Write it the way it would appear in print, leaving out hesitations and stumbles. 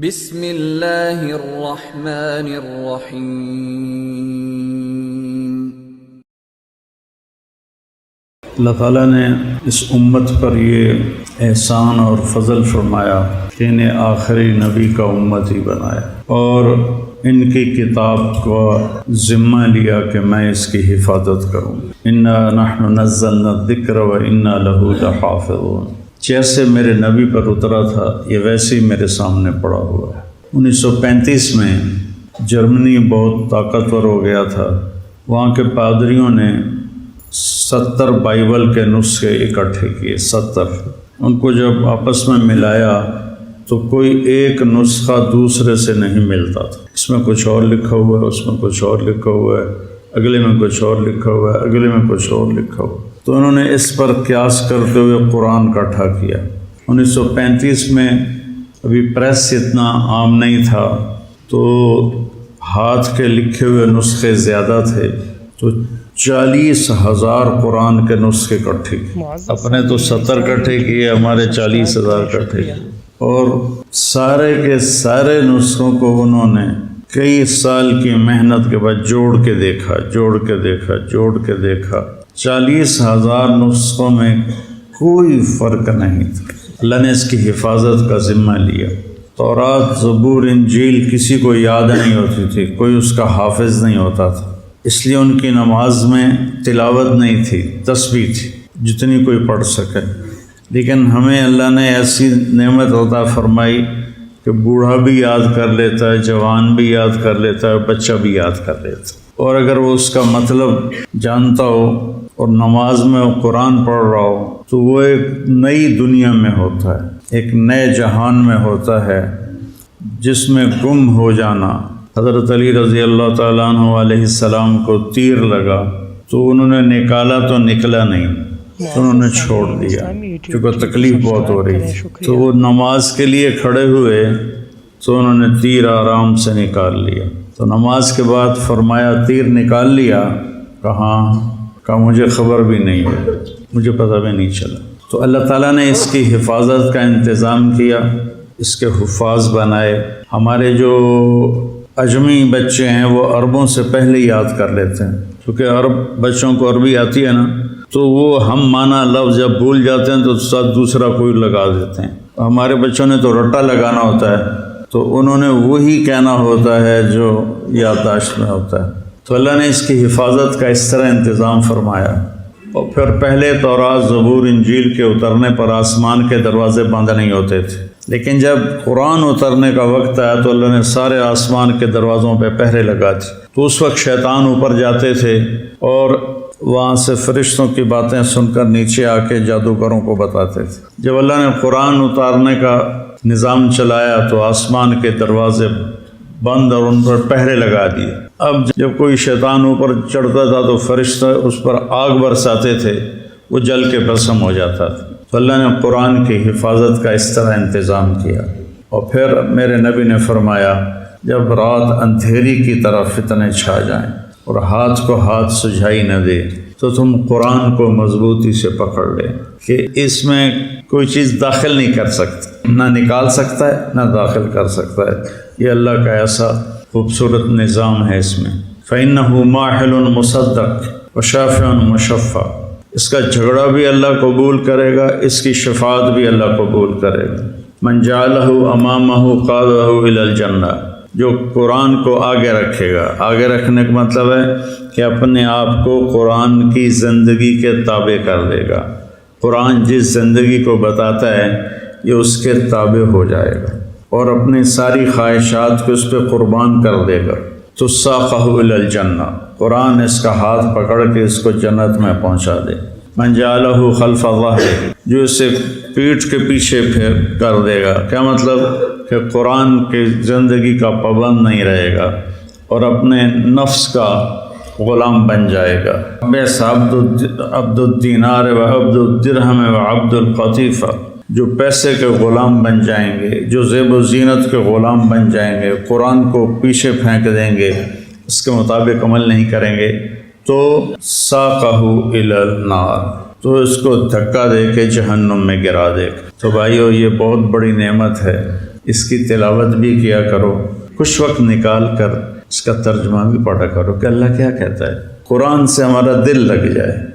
بسم اللہ الرحمن الرحیم۔ اللہ تعالیٰ نے اس امت پر یہ احسان اور فضل فرمایا کہ انہیں آخری نبی کا امت ہی بنایا اور ان کی کتاب کو ذمہ لیا کہ میں اس کی حفاظت کروں۔ انا نحن نزلنا الذکر و انا لہ لحافظون۔ جیسے میرے نبی پر اترا تھا یہ ویسے ہی میرے سامنے پڑا ہوا ہے۔ 1935 میں جرمنی بہت طاقتور ہو گیا تھا۔ وہاں کے پادریوں نے 70 بائبل کے نسخے اکٹھے کیے، 70۔ ان کو جب آپس میں ملایا تو کوئی ایک نسخہ دوسرے سے نہیں ملتا تھا۔ اس میں کچھ اور لکھا ہوا ہے، اس میں کچھ اور لکھا ہوا ہے، اگلے میں کچھ اور لکھا ہوا ہے، اگلے میں کچھ اور لکھا ہوا ہے۔ تو انہوں نے اس پر قیاس کرتے ہوئے قرآن اکٹھا کیا۔ 1935 میں ابھی پریس اتنا عام نہیں تھا تو ہاتھ کے لکھے ہوئے نسخے زیادہ تھے، تو 40,000 قرآن کے نسخے اکٹھے کیے۔ اپنے تو 70 اکٹھے کیے، ہمارے 40,000 اکٹھے کیے، اور سارے کے سارے نسخوں کو انہوں نے کئی سال کی محنت کے بعد جوڑ کے دیکھا، جوڑ کے دیکھا، جوڑ کے دیکھا۔ 40,000 نسخوں میں کوئی فرق نہیں تھا۔ اللہ نے اس کی حفاظت کا ذمہ لیا۔ تورات، زبور، انجیل کسی کو یاد نہیں ہوتی تھی، کوئی اس کا حافظ نہیں ہوتا تھا، اس لیے ان کی نماز میں تلاوت نہیں تھی، تسبیح تھی جتنی کوئی پڑھ سکے۔ لیکن ہمیں اللہ نے ایسی نعمت عطا فرمائی کہ بوڑھا بھی یاد کر لیتا ہے، جوان بھی یاد کر لیتا ہے، بچہ بھی یاد کر لیتا ہے، اور اگر وہ اس کا مطلب جانتا ہو اور نماز میں وہ قرآن پڑھ رہا ہو تو وہ ایک نئی دنیا میں ہوتا ہے، ایک نئے جہان میں ہوتا ہے جس میں گم ہو جانا۔ حضرت علی رضی اللہ تعالیٰ عنہ علیہ السلام کو تیر لگا تو انہوں نے نکالا تو نکلا نہیں، تو انہوں نے چھوڑ دیا کیونکہ تکلیف بہت ہو رہی تھی۔ تو وہ نماز کے لیے کھڑے ہوئے تو انہوں نے تیر آرام سے نکال لیا۔ تو نماز کے بعد فرمایا تیر نکال لیا؟ کہا مجھے خبر بھی نہیں ہے، مجھے پتہ بھی نہیں چلا۔ تو اللہ تعالیٰ نے اس کی حفاظت کا انتظام کیا، اس کے حفاظ بنائے۔ ہمارے جو عجمی بچے ہیں وہ عربوں سے پہلے یاد کر لیتے ہیں، کیونکہ عرب بچوں کو عربی آتی ہے نا، تو وہ ہم مانا لفظ جب بھول جاتے ہیں تو ساتھ دوسرا کوئی لگا دیتے ہیں۔ ہمارے بچوں نے تو رٹا لگانا ہوتا ہے، تو انہوں نے وہی کہنا ہوتا ہے جو یادداشت میں ہوتا ہے۔ تو اللہ نے اس کی حفاظت کا اس طرح انتظام فرمایا۔ اور پھر پہلے تورات، زبور، انجیل کے اترنے پر آسمان کے دروازے بند نہیں ہوتے تھے، لیکن جب قرآن اترنے کا وقت آیا تو اللہ نے سارے آسمان کے دروازوں پہ پہرے لگا دی۔ تو اس وقت شیطان اوپر جاتے تھے اور وہاں سے فرشتوں کی باتیں سن کر نیچے آ کے جادوگروں کو بتاتے تھے۔ جب اللہ نے قرآن اتارنے کا نظام چلایا تو آسمان کے دروازے بند اور ان پر پہرے لگا دیے۔ اب جب کوئی شیطان اوپر چڑھتا تھا تو فرشتے اس پر آگ برساتے تھے، وہ جل کے بھسم ہو جاتا تھا۔ تو اللہ نے قرآن کی حفاظت کا اس طرح انتظام کیا۔ اور پھر میرے نبی نے فرمایا جب رات اندھیری کی طرح فتنے چھا جائیں اور ہاتھ کو ہاتھ سجھائی نہ دے تو تم قرآن کو مضبوطی سے پکڑ لے کہ اس میں کوئی چیز داخل نہیں کر سکتی، نہ نکال سکتا ہے نہ داخل کر سکتا ہے۔ یہ اللہ کا ایسا خوبصورت نظام ہے اس میں۔ فَإِنَّهُ مَاحِلٌ مُصَدَّقٌ وَشَافِعٌ مُشَفَّعٌ۔ اس کا جھگڑا بھی اللہ قبول کرے گا، اس کی شفاعت بھی اللہ قبول کرے گا۔ مَنْ جَعَلَهُ أَمَامَهُ قَادَهُ إِلَى الْجَنَّةِ۔ جو قرآن کو آگے رکھے گا، آگے رکھنے کا مطلب ہے کہ اپنے آپ کو قرآن کی زندگی کے تابع کر دے گا۔ قرآن جس زندگی کو بتاتا ہے یہ اس کے تابع ہو جائے گا اور اپنی ساری خواہشات کو اس پہ قربان کر دے گا۔ تو ساقہ الی الجنہ، قرآن اس کا ہاتھ پکڑ کے اس کو جنت میں پہنچا دے۔ من جعلہ خلف ظہر، جو اسے پیٹھ کے پیچھے پھیر کر دے گا۔ کیا مطلب کہ قرآن کی زندگی کا پابند نہیں رہے گا اور اپنے نفس کا غلام بن جائے گا۔ بئس عبد الدینار و عبد الدرہم و عبد القطیفہ، جو پیسے کے غلام بن جائیں گے، جو زیب و زینت کے غلام بن جائیں گے، قرآن کو پیچھے پھینک دیں گے، اس کے مطابق عمل نہیں کریں گے، تو ساقہ الی النار، تو اس کو دھکا دے کے جہنم میں گرا دے گا۔ تو بھائیو یہ بہت بڑی نعمت ہے اس کی تلاوت بھی کیا کرو، کچھ وقت نکال کر اس کا ترجمہ بھی پڑھا کرو کہ اللہ کیا کہتا ہے، قرآن سے ہمارا دل لگ جائے۔